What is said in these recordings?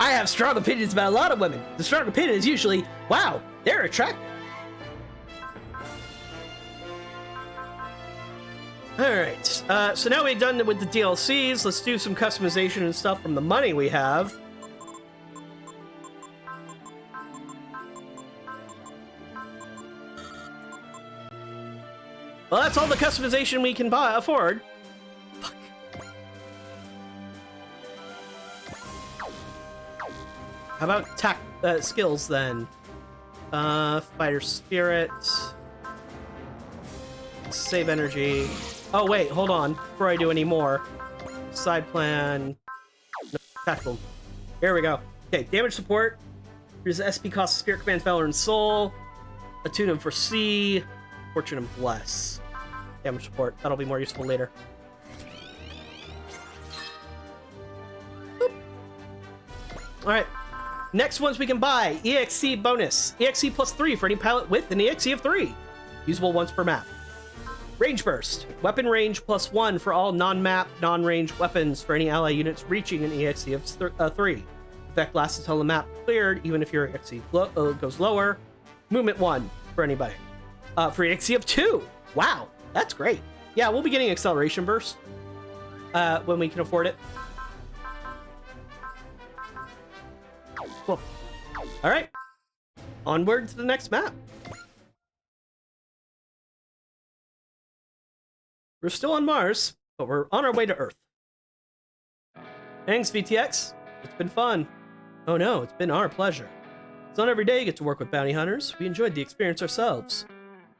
I have strong opinions about a lot of women. The strong opinion is usually, wow, they're attractive. Alright, so now we're done with the DLCs. Let's do some customization and stuff from the money we have. Well, that's all the customization we can afford. Fuck. How about skills then? Fighter spirit. Save energy. Oh wait, hold on. Before I do any more. Side plan. No, tactical. Here we go. Okay, damage support. Here's the SP cost of Spirit Command, Valor, and Soul. Attune and Foresee. Fortune and Bless. Damage support. That'll be more useful later. Alright. Next ones we can buy. EXC bonus. EXC plus 3 for any pilot with an EXC of 3. Usable once per map. Range Burst. Weapon range plus 1 for all non-map, non-range weapons for any ally units reaching an EXC of 3. Effect lasts until the map cleared, even if your EXC goes lower. Movement 1 for anybody. For EXC of 2. Wow, that's great. Yeah, we'll be getting Acceleration Burst when we can afford it. Cool. All right. Onward to the next map. We're still on Mars, but we're on our way to Earth. Thanks, VTX. It's been fun. Oh no, it's been our pleasure. It's not every day you get to work with bounty hunters. We enjoyed the experience ourselves.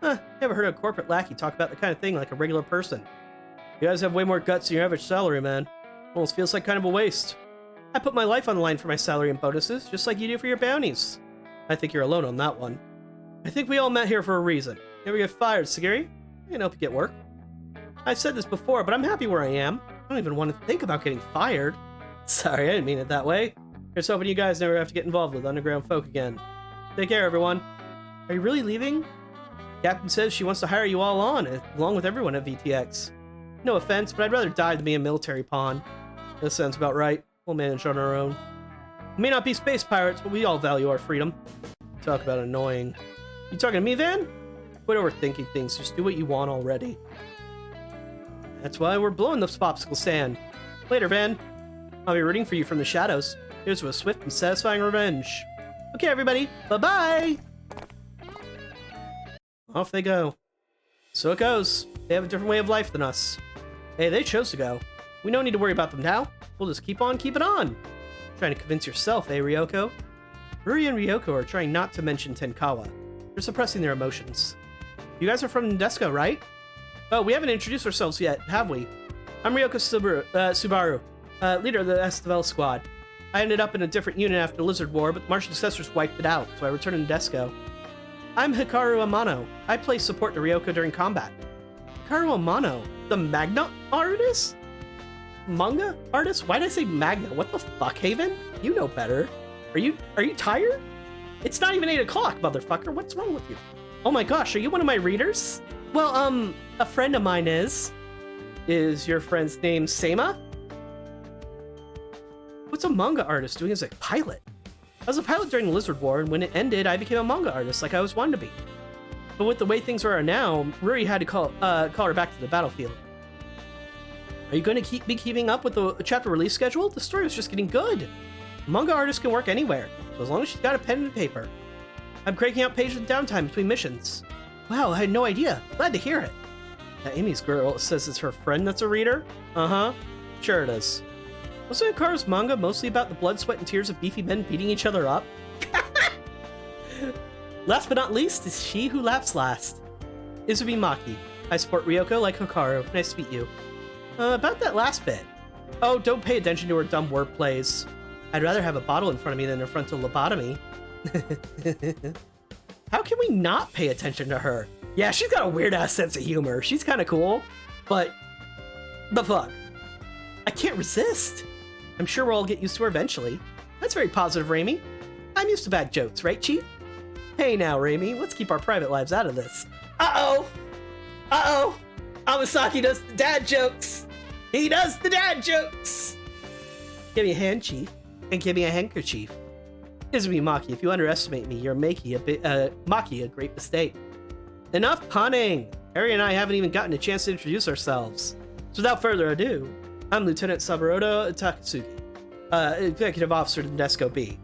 Never heard a corporate lackey talk about the kind of thing like a regular person. You guys have way more guts than your average salary, man. Almost feels like kind of a waste. I put my life on the line for my salary and bonuses, just like you do for your bounties. I think you're alone on that one. I think we all met here for a reason. You ever get fired, Sagiri? I can help you get work. I've said this before, but I'm happy where I am. I don't even want to think about getting fired. Sorry, I didn't mean it that way. Just hoping you guys never have to get involved with underground folk again. Take care, everyone. Are you really leaving? Captain says she wants to hire you all on, along with everyone at VTX. No offense, but I'd rather die than be a military pawn. That sounds about right. We'll manage on our own. We may not be space pirates, but we all value our freedom. Talk about annoying. You talking to me, Van? Quit overthinking things. Just do what you want already. That's why we're blowing this popsicle stand. Later, Van. I'll be rooting for you from the shadows. Here's to a swift and satisfying revenge. Okay, everybody. Bye-bye! Off they go. So it goes. They have a different way of life than us. Hey, they chose to go. We don't need to worry about them now. We'll just keep on keeping on. Trying to convince yourself, eh, Ryoko? Ruri and Ryoko are trying not to mention Tenkawa. They're suppressing their emotions. You guys are from Nadesco, right? Oh, we haven't introduced ourselves yet, have we? I'm Ryoko Subaru, leader of the Estevel squad. I ended up in a different unit after the Lizard War, but the Martian successors wiped it out, so I returned to Nadesco. I'm Hikaru Amano. I play support to Ryoko during combat. Hikaru Amano? The Magna artist? Manga artist? Why did I say Magna? What the fuck, Haven? You know better. Are you tired? It's not even 8 o'clock, motherfucker. What's wrong with you? Oh my gosh, are you one of my readers? Well, a friend of mine is. Is your friend's name Seima? What's a manga artist doing as a pilot? I was a pilot during the Lizard War, and when it ended, I became a manga artist like I always wanted to be. But with the way things are now, Ruri had to call her back to the battlefield. Are you going to be keeping up with the chapter release schedule? The story was just getting good. Manga artists can work anywhere, so as long as she's got a pen and paper. I'm cranking out pages in downtime between missions. Wow, I had no idea. Glad to hear it. That Amy's girl says it's her friend that's a reader? Uh-huh. Sure it is. Wasn't Hikaru's manga mostly about the blood, sweat, and tears of beefy men beating each other up? Last but not least is she who laughs last. Izumi Maki. I support Ryoko like Hikaru. Nice to meet you. About that last bit. Oh, don't pay attention to her dumb wordplays. I'd rather have a bottle in front of me than a frontal lobotomy. How can we not pay attention to her? Yeah, she's got a weird-ass sense of humor. She's kind of cool, but the fuck? I can't resist. I'm sure we'll all get used to her eventually. That's very positive, Raimi. I'm used to bad jokes, right, Chief? Hey now, Raimi, let's keep our private lives out of this. Uh-oh! Uh-oh! Amasaki does the dad jokes! He does the dad jokes! Give me a hand, Chief. and give me a handkerchief. Izumi Maki, if you underestimate me, you're making Maki a great mistake. Enough punning! Harry and I haven't even gotten a chance to introduce ourselves. So without further ado, I'm Lieutenant Saburoto Takatsuki, Executive Officer to Nadesco B.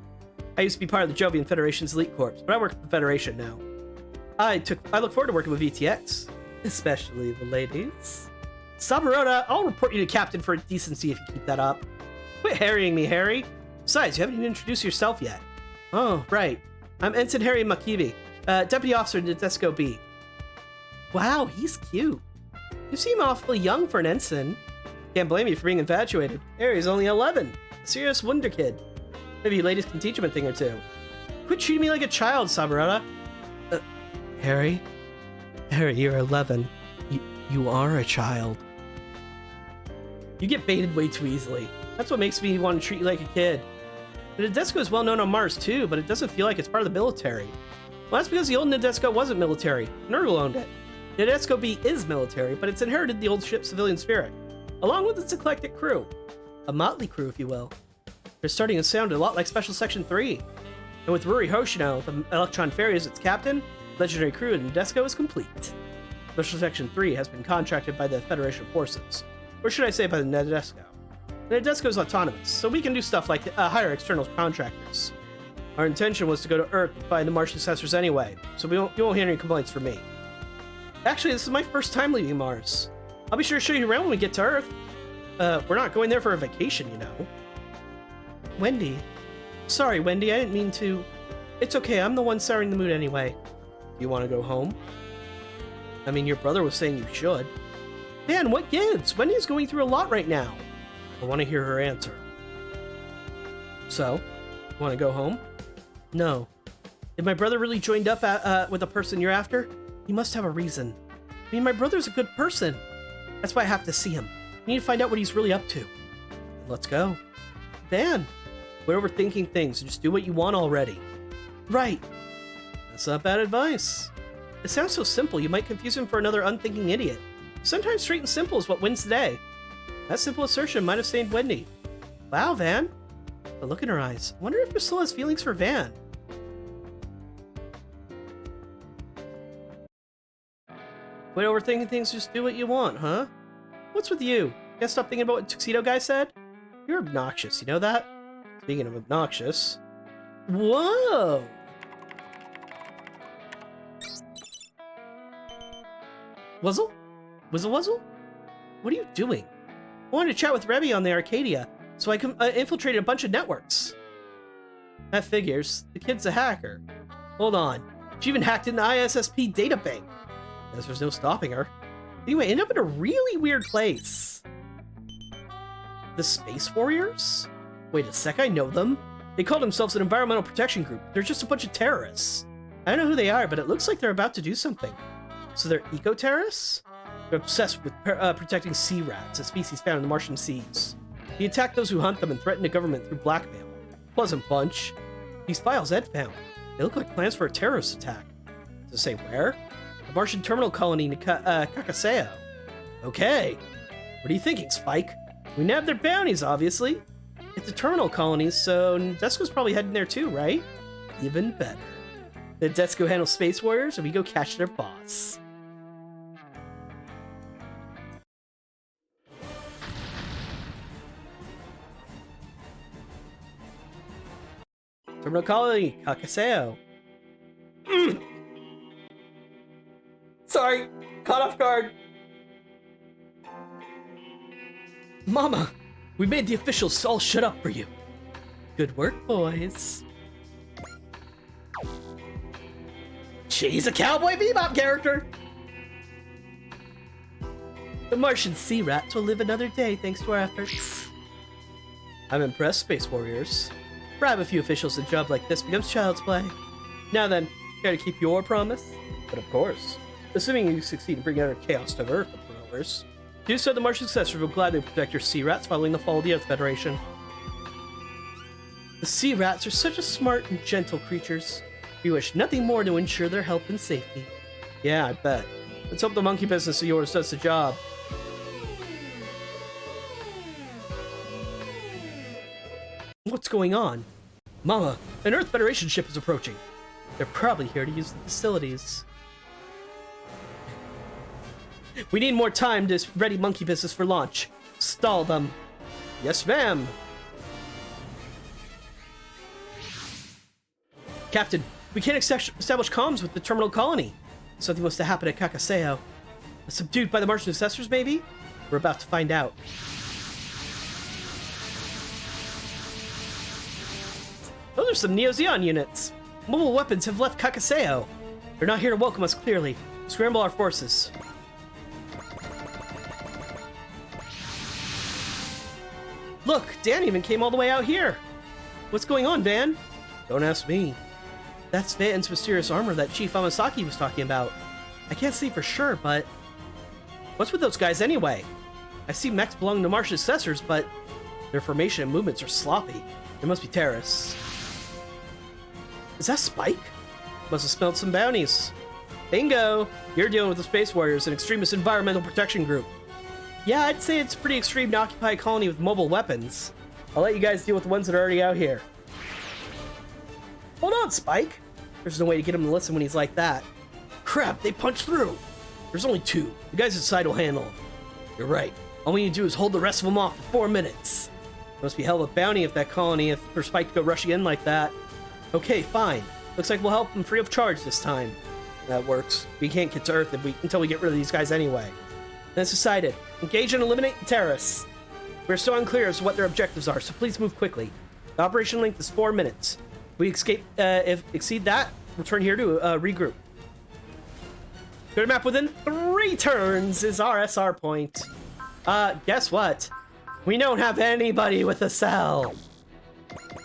I used to be part of the Jovian Federation's elite corps, but I work for the Federation now. I look forward to working with VTX, especially the ladies. Saburoto, I'll report you to Captain for decency if you keep that up. Quit harrying me, Harry. Besides, you haven't even introduced yourself yet. Oh, right. I'm Ensign Harry Makibi, Deputy Officer to Nadesco B. Wow, he's cute. You seem awfully young for an ensign. Can't blame you for being infatuated. Harry's only 11. A serious wonder kid. Maybe you ladies can teach him a thing or two. Quit treating me like a child, Saburoto. Harry? Harry, you're 11. You are a child. You get baited way too easily. That's what makes me want to treat you like a kid. The Nadesco is well known on Mars too, but it doesn't feel like it's part of the military. Well, that's because the old Nadesco wasn't military. Nurgle owned it. Nadesco B is military, but it's inherited the old ship's civilian spirit, along with its eclectic crew. A motley crew, if you will. They're starting to sound a lot like Special Section 3. And with Ruri Hoshino, the Electron Ferry as its captain, legendary crew in Nadesco is complete. Special Section 3 has been contracted by the Federation forces, or should I say by the Nadesco. The Nadesco is autonomous, so we can do stuff like hire external contractors. Our intention was to go to Earth and find the Martian successors anyway, so you won't hear any complaints from me. Actually, this is my first time leaving Mars. I'll be sure to show you around when we get to Earth. We're not going there for a vacation, you know. Wendy. Sorry, Wendy, I didn't mean to. It's okay, I'm the one souring the mood anyway. You want to go home? I mean, your brother was saying you should. Man, what gives? Wendy's going through a lot right now. I want to hear her answer. So, want to go home? No. If my brother really joined up with the person you're after, he must have a reason. I mean, my brother's a good person. That's why I have to see him. I need to find out what he's really up to. Let's go. Van, quit overthinking things and just do what you want already. Right. That's not bad advice. It sounds so simple, you might confuse him for another unthinking idiot. Sometimes straight and simple is what wins the day. That simple assertion might have stained Wendy. Wow, Van. The look in her eyes. I wonder if she still has feelings for Van. Quit overthinking things, just do what you want, huh? What's with you? Can't stop thinking about what Tuxedo Guy said? You're obnoxious, you know that? Speaking of obnoxious... Whoa! Wuzzle? Wuzzle? What are you doing? I wanted to chat with Rebby on the Arcadia, so I infiltrated a bunch of networks. That figures. The kid's a hacker. Hold on. She even hacked into the ISSP databank. Guess there's no stopping her. Anyway, ended up in a really weird place. The Space Warriors? Wait a sec, I know them. They call themselves an environmental protection group. They're just a bunch of terrorists. I don't know who they are, but it looks like they're about to do something. So they're eco-terrorists? They're obsessed with protecting sea rats, a species found in the Martian seas. They attack those who hunt them and threaten the government through blackmail. Pleasant bunch. These files Ed found. They look like plans for a terrorist attack. Does it say where? The Martian terminal colony in Kakaseo. Okay. What are you thinking, Spike? We nabbed their bounties, obviously. It's a terminal colony, so Nadesco's probably heading there too, right? Even better. Nadesco handles Space Warriors, and we go catch their boss. Terminal colony, Kakaseo. Sorry, caught off guard. Mama, we made the officials all shut up for you. Good work, boys. She's a Cowboy Bebop character. The Martian sea rats will live another day thanks to our efforts. I'm impressed, Space Warriors. Bribe a few officials, a job like this becomes child's play. Now then, care to keep your promise? But of course, assuming you succeed in bringing utter chaos to Earth, of course. Do so, the Martian successors will gladly protect your sea rats following the fall of the Earth Federation. The sea rats are such a smart and gentle creatures. We wish nothing more to ensure their health and safety. Yeah, I bet. Let's hope the monkey business of yours does the job. What's going on? Mama, an Earth Federation ship is approaching. They're probably here to use the facilities. We need more time to ready monkey business for launch. Stall them. Yes, ma'am. Captain, we can't establish comms with the terminal colony. Something must have happened at Kakaseo. Subdued by the Martian successors, maybe? We're about to find out. Those are some Neo-Zeon units. Mobile weapons have left Kakaseo. They're not here to welcome us clearly. Scramble our forces. Look, Dan even came all the way out here. What's going on, Van? Don't ask me. That's Van's mysterious armor that Chief Amasaki was talking about. I can't see for sure, but... What's with those guys anyway? I see mechs belong to Martian successors, but their formation and movements are sloppy. They must be terrorists. Is that Spike? Must have smelled some bounties. Bingo! You're dealing with the Space Warriors, an extremist environmental protection group. Yeah, I'd say it's pretty extreme to occupy a colony with mobile weapons. I'll let you guys deal with the ones that are already out here. Hold on, Spike. There's no way to get him to listen when he's like that. Crap, they punched through. There's only two. The guys inside will handle them. You're right. All we need to do is hold the rest of them off for 4 minutes. Must be hell of a bounty if that colony, for Spike to go rushing in like that. Okay, fine. Looks like we'll help them free of charge this time. That works. We can't get to Earth until we get rid of these guys anyway. That's decided. Engage and eliminate the terrorists. We're still unclear as to what their objectives are, so please move quickly. The operation length is 4 minutes. If we exceed that, return here to regroup. Go to map within 3 turns is our SR point. Guess what? We don't have anybody with a cell.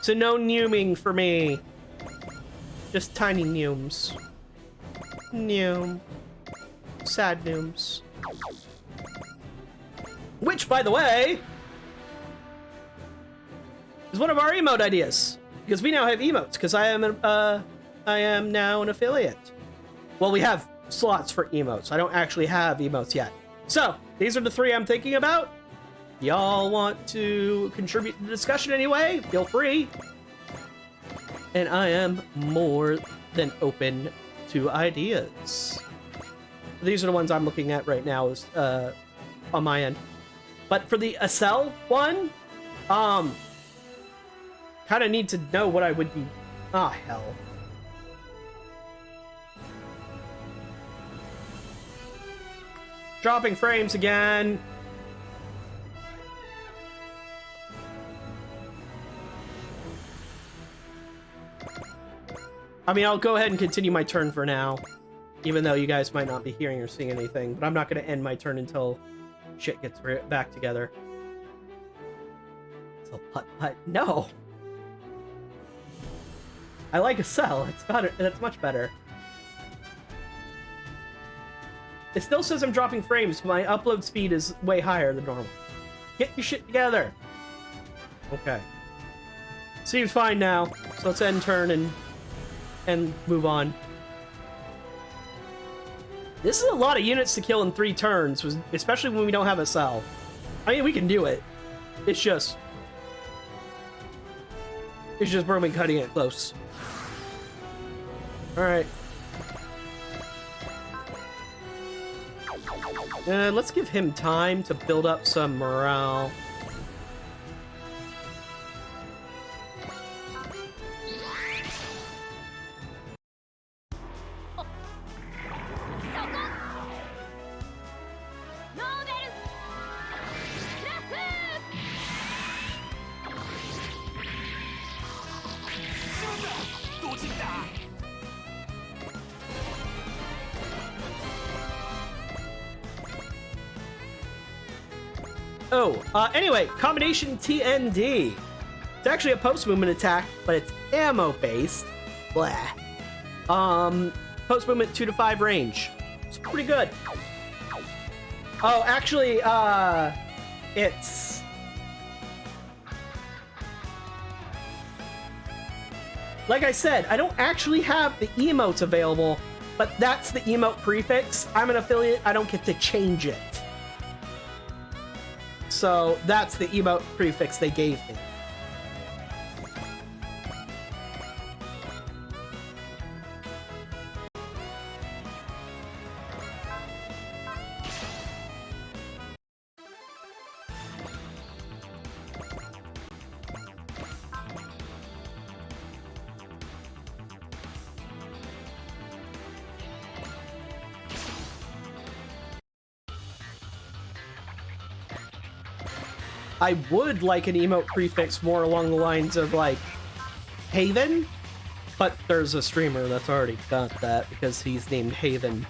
So no numing for me. Just tiny nooms. Noom. Sad nooms. Which, by the way, is one of our emote ideas. Because we now have emotes, because I am now an affiliate. Well, we have slots for emotes. I don't actually have emotes yet. So, these are the 3 I'm thinking about. Y'all want to contribute to the discussion anyway? Feel free. And I am more than open to ideas. These are the ones I'm looking at right now is, on my end. But for the Acel one, kind of need to know what I would be... Ah, hell. Dropping frames again. I mean, I'll go ahead and continue my turn for now. Even though you guys might not be hearing or seeing anything. But I'm not going to end my turn until shit gets back together. So putt-putt. No! I like Acel. It's better. That's much better. It still says I'm dropping frames, but my upload speed is way higher than normal. Get your shit together! Okay. Seems fine now. So let's end turn and move on. This is a lot of units to kill in 3 turns, especially when we don't have Acel. I mean, we can do it. It's just Berman cutting it close. Alright. Let's give him time to build up some morale. Anyway, combination TND. It's actually a post-movement attack, but it's ammo-based. Blah. Post-movement 2 to 5 range. It's pretty good. Oh, actually, it's... Like I said, I don't actually have the emotes available, but that's the emote prefix. I'm an affiliate, I don't get to change it. So that's the emote prefix they gave me. I would like an emote prefix more along the lines of like Haven, but there's a streamer that's already got that because he's named Haven.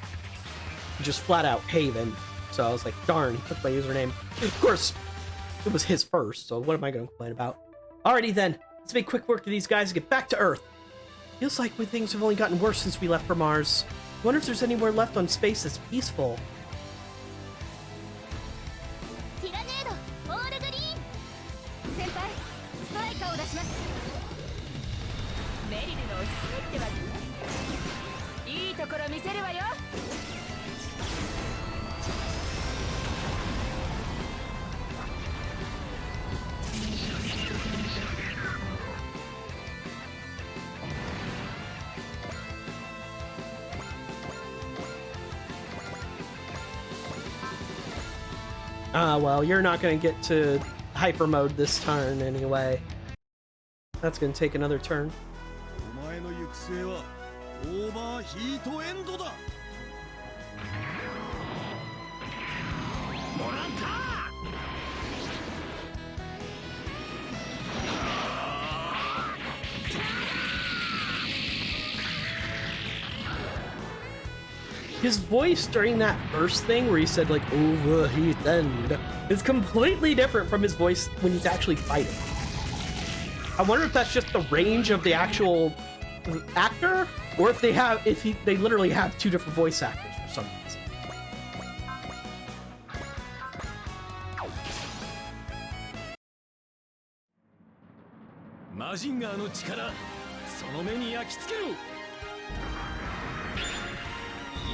Just flat out Haven. So I was like, darn, he took my username. Of course, it was his first, so what am I going to complain about? Alrighty then, let's make quick work of these guys and get back to Earth. Feels like things have only gotten worse since we left for Mars. I wonder if there's anywhere left on space that's peaceful. Well, you're not going to get to hyper mode this turn anyway. That's going to take another turn. His voice during that first thing where he said like overheat end is completely different from his voice when he's actually fighting. I wonder if that's just the range of the actual actor, or if they literally have two different voice actors for some reason. Mazingerの力、その目に焼き付けろ。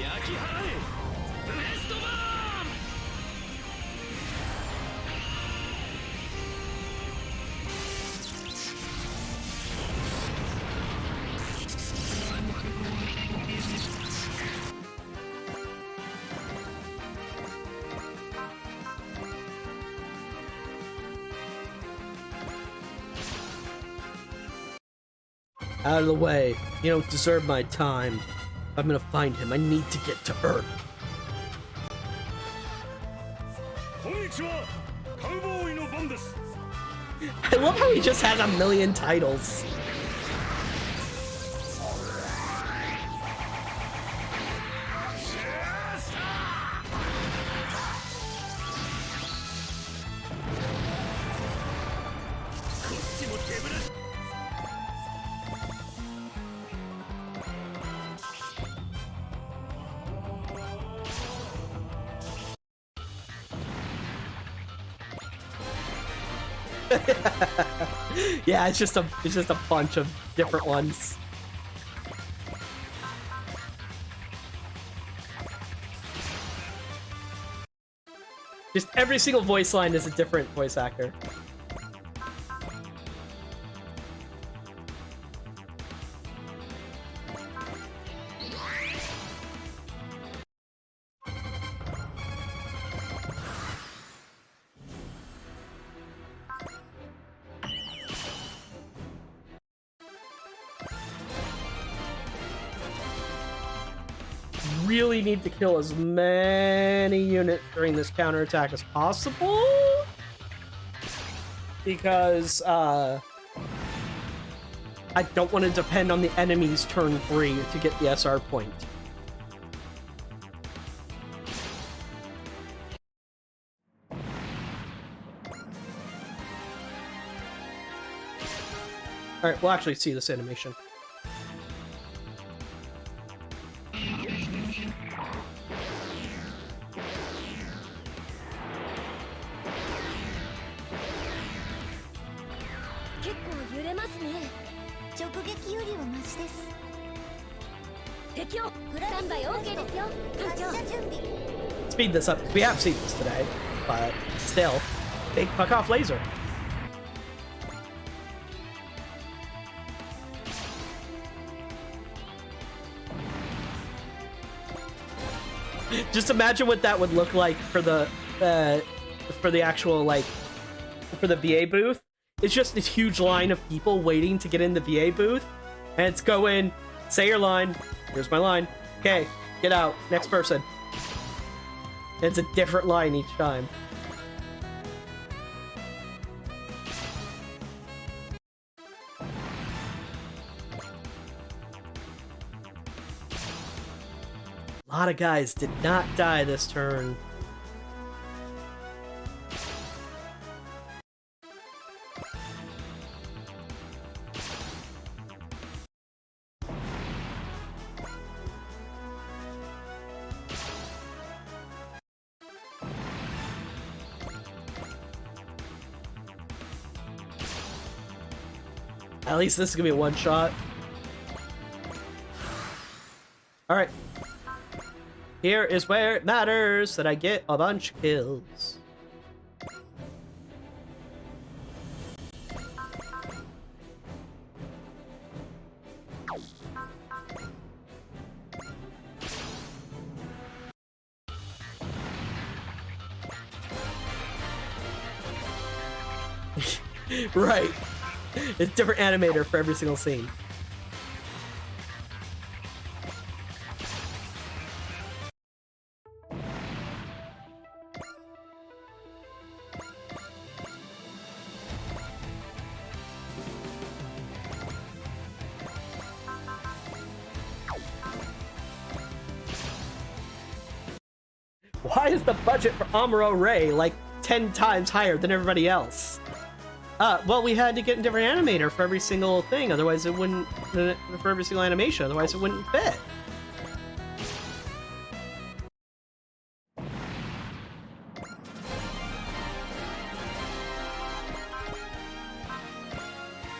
焼き払え、ブレストバーン。Out of the way. You don't deserve my time. I'm gonna find him. I need to get to Earth. I love how he just has a million titles. Yeah, it's just a bunch of different ones. Just every single voice line is a different voice actor. Really need to kill as many units during this counterattack as possible, because I don't want to depend on the enemy's turn 3 to get the SR point. Alright, we'll actually see this animation. Speed this up. We have seen this today, but still, big fuck off laser. Just imagine what that would look like for the actual, like, for the VA booth. It's just this huge line of people waiting to get in the VA booth, and it's going, say your line, here's my line, okay, get out, next person. And it's a different line each time. A lot of guys did not die this turn. At least this is gonna be a one-shot. Alright. Here is where it matters that I get a bunch of kills. Right. It's a different animator for every single scene. Why is the budget for Amuro Ray like 10 times higher than everybody else? Well, we had to get a different animator for every single thing, otherwise it wouldn't... for every single animation, otherwise it wouldn't fit.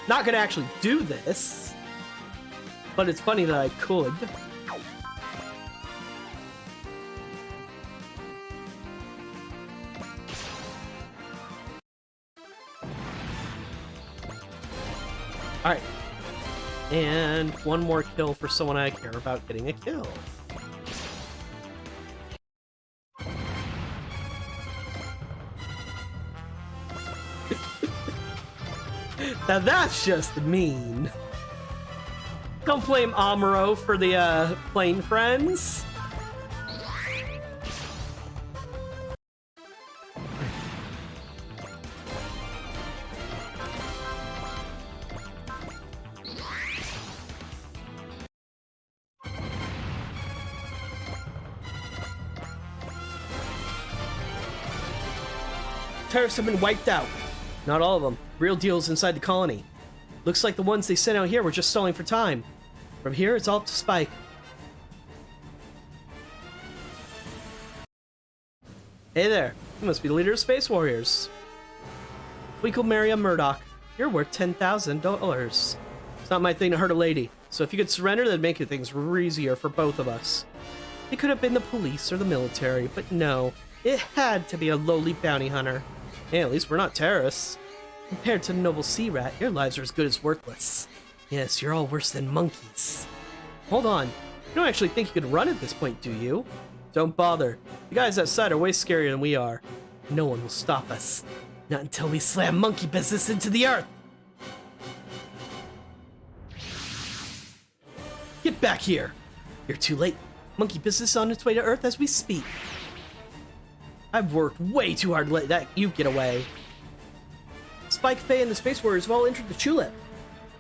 Not gonna actually do this, but it's funny that I could. Alright. And one more kill for someone I care about getting a kill. Now that's just mean. Don't blame Amuro for the plane friends. Tariffs have been wiped out. Not all of them. Real deals inside the colony. Looks like the ones they sent out here were just stalling for time. From here, it's all up to Spike. Hey there. You must be the leader of Space Warriors. Twinkle Maria Murdoch. You're worth $10,000. It's not my thing to hurt a lady, so if you could surrender, that'd make things easier for both of us. It could have been the police or the military, but no. It had to be a lowly bounty hunter. Hey, at least we're not terrorists. Compared to the noble sea rat, your lives are as good as worthless. Yes, you're all worse than monkeys. Hold on. You don't actually think you could run at this point, do you? Don't bother. The guys outside are way scarier than we are. No one will stop us. Not until we slam monkey business into the earth! Get back here! You're too late. Monkey business on its way to Earth as we speak. I've worked way too hard to let that you get away. Spike, Faye, and the Space Warriors have all entered the Tulip.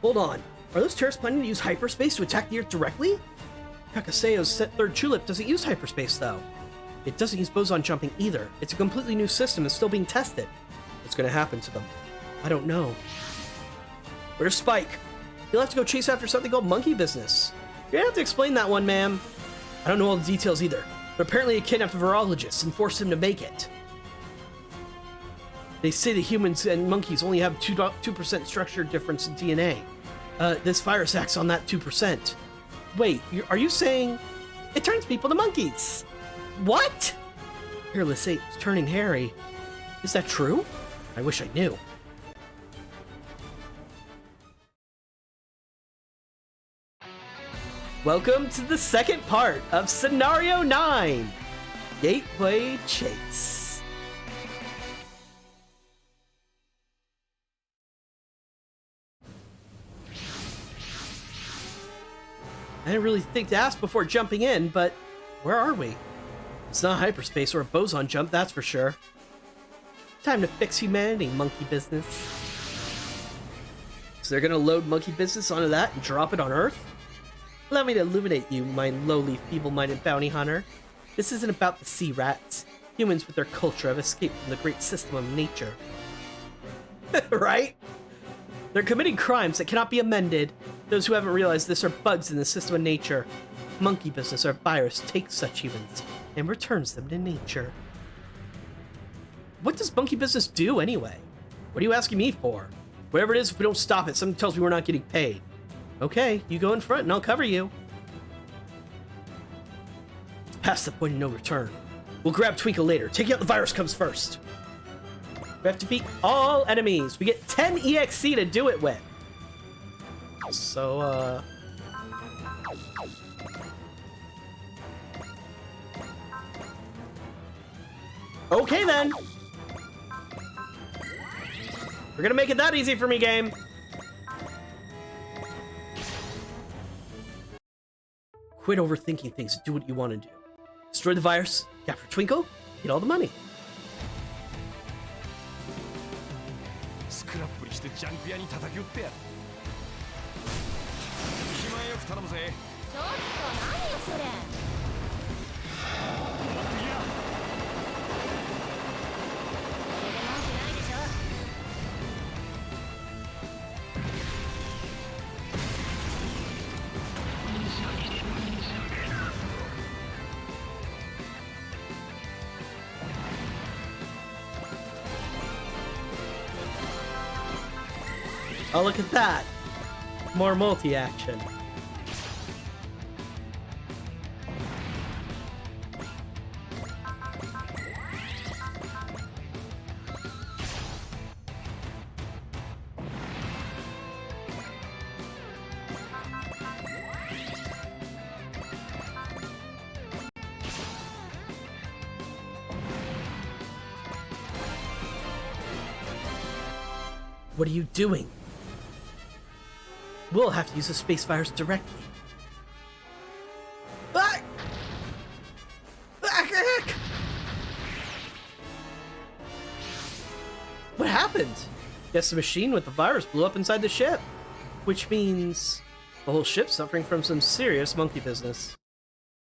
Hold on. Are those terrorists planning to use hyperspace to attack the Earth directly? Kakaseo's third Tulip doesn't use hyperspace, though. It doesn't use boson jumping either. It's a completely new system that's still being tested. What's going to happen to them? I don't know. Where's Spike? You'll have to go chase after something called monkey business. You're going to have to explain that one, ma'am. I don't know all the details either. But apparently it kidnapped a virologist and forced him to make it. They say the humans and monkeys only have 2% structure difference in DNA. This virus acts on that 2%. Wait, are you saying it turns people to monkeys? What? Fearless 8 is turning hairy. Is that true? I wish I knew. Welcome to the second part of Scenario 9, Gateway Chase. I didn't really think to ask before jumping in, but where are we? It's not hyperspace or a boson jump, that's for sure. Time to fix humanity, monkey business. So they're gonna load monkey business onto that and drop it on Earth? Allow me to illuminate you, my lowly, feeble-minded bounty hunter. This isn't about the sea rats. Humans with their culture have escaped from the great system of nature. Right? They're committing crimes that cannot be amended. Those who haven't realized this are bugs in the system of nature. Monkey business or virus takes such humans and returns them to nature. What does monkey business do anyway? What are you asking me for? Whatever it is, if we don't stop it, something tells me we're not getting paid. Okay, you go in front and I'll cover you. It's past the point of no return. We'll grab Twinkle later. Taking out the virus comes first. We have to defeat all enemies. We get 10 EXC to do it with. So, okay then. We're gonna make it that easy for me, game. Quit overthinking things and do what you want to do. Destroy the virus, capture Twinkle, get all the money. スクラップにしてジャンク屋に叩き売ってやる。気前よく頼むぜ。ちょっと何よそれ。持ってきな。これで文句ないでしょ。Oh, look at that. More multi-action. What are you doing? We'll have to use the space virus directly. Ah! What happened? Guess the machine with the virus blew up inside the ship. Which means the whole ship's suffering from some serious monkey business.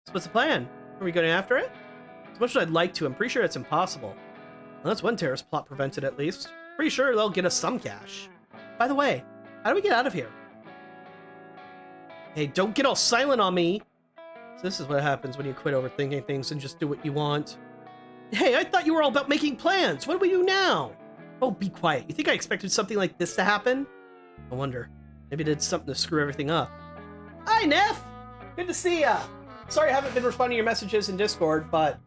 So what's the plan? Are we going after it? As much as I'd like to, I'm pretty sure it's impossible. Well, that's one terrorist plot prevented at least. Pretty sure they'll get us some cash. By the way, how do we get out of here? Hey, don't get all silent on me! So this is what happens when you quit overthinking things and just do what you want. Hey, I thought you were all about making plans! What do we do now? Oh, be quiet. You think I expected something like this to happen? I wonder. Maybe it did something to screw everything up. Hi, Neff! Good to see ya! Sorry I haven't been responding to your messages in Discord, but...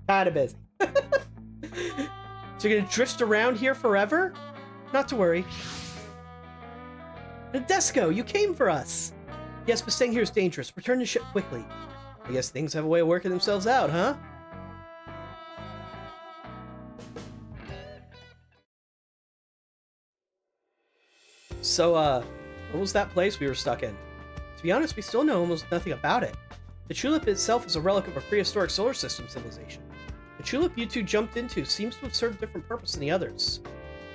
kinda busy. So you're gonna drift around here forever? Not to worry. Nadesco, you came for us! Yes, but staying here is dangerous. Return the ship quickly. I guess things have a way of working themselves out, huh? So, what was that place we were stuck in? To be honest, we still know almost nothing about it. The Tulip itself is a relic of a prehistoric solar system civilization. The Tulip you two jumped into seems to have served a different purpose than the others.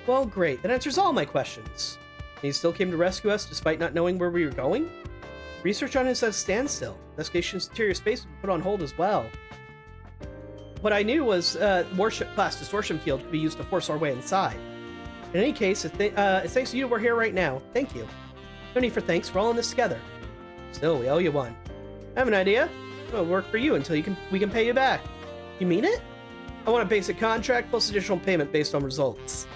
Well, great. That answers all my questions. And you still came to rescue us despite not knowing where we were going? Research on it is at a standstill. Investigation's interior space was put on hold as well. What I knew was warship class distortion field could be used to force our way inside. In any case, it's thanks to you we're here right now. Thank you. No need for thanks. We're all in this together. Still, we owe you one. I have an idea. It'll work for you until we can pay you back. You mean it? I want a basic contract plus additional payment based on results.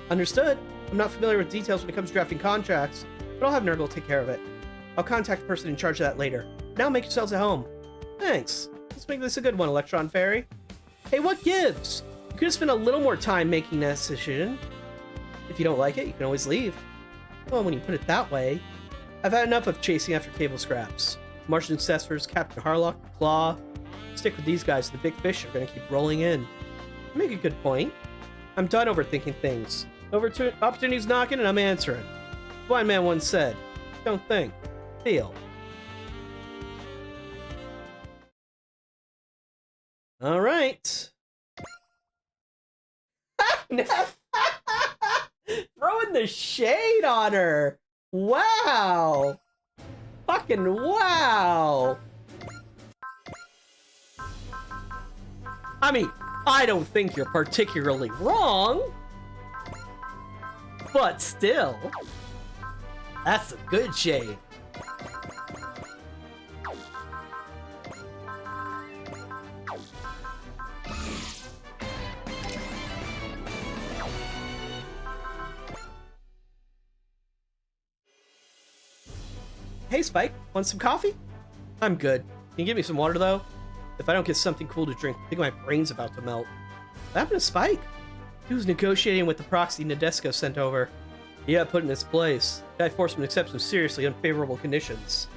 Understood. I'm not familiar with details when it comes to drafting contracts, but I'll have Nurgle take care of it. I'll contact the person in charge of that later. Now make yourselves at home. Thanks. Let's make this a good one, Electron Fairy. Hey, what gives? You could have spent a little more time making that decision. If you don't like it, you can always leave. Well, when you put it that way, I've had enough of chasing after cable scraps. Martian Cessfors, Captain Harlock, Claw. Stick with these guys, the big fish are going to keep rolling in. You make a good point. I'm done overthinking things. Opportunity's knocking and I'm answering. The blind man once said, don't think, feel. All right. Throwing the shade on her. Wow. Fuck Fucking wow! I mean, I don't think you're particularly wrong. But still, that's a good shade. Hey Spike, want some coffee? I'm good. Can you give me some water though? If I don't get something cool to drink, I think my brain's about to melt. What happened to Spike? He was negotiating with the proxy Nadesco sent over. He got put in his place. Guy forced him to accept some seriously unfavorable conditions.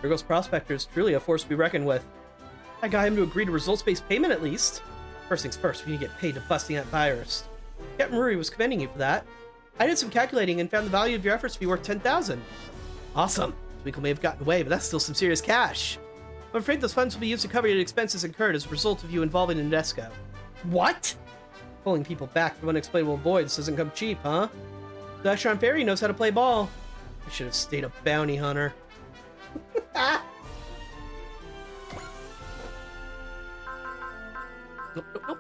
Virgo's Prospector is truly a force to be reckoned with. I got him to agree to results-based payment at least. First things first, we need to get paid to busting that virus. Captain Ruri was commending you for that. I did some calculating and found the value of your efforts to be worth 10,000. Awesome. Twinkle may have gotten away, but that's still some serious cash. I'm afraid those funds will be used to cover your expenses incurred as a result of you involving Nadesco. What? Pulling people back from unexplainable voids doesn't come cheap, huh? Dashron Fairy knows how to play ball. I should have stayed a bounty hunter. Nope.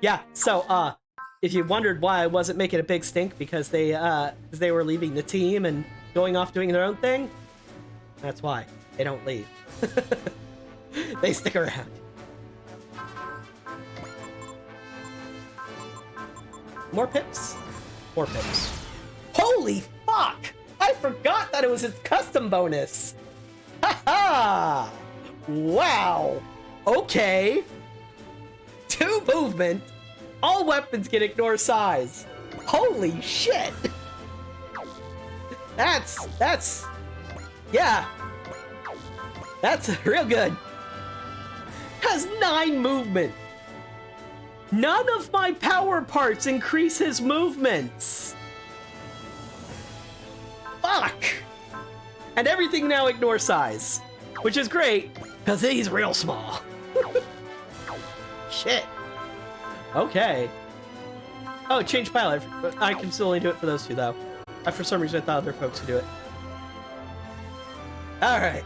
Yeah, so, if you wondered why I wasn't making a big stink because they were leaving the team and going off doing their own thing, that's why. They don't leave. They stick around. More pips? More pips. Holy fuck! I forgot that it was its custom bonus! Haha! Wow! Okay. 2 movement. All weapons can ignore size. Holy shit! That's... Yeah. That's real good. Has 9 movement. None of my power parts increase his movements. Fuck. And everything now ignores size, which is great because he's real small. Shit. Okay. Oh, change pilot. I can still only do it for those 2 though. For some reason I thought other folks could do it. Alright.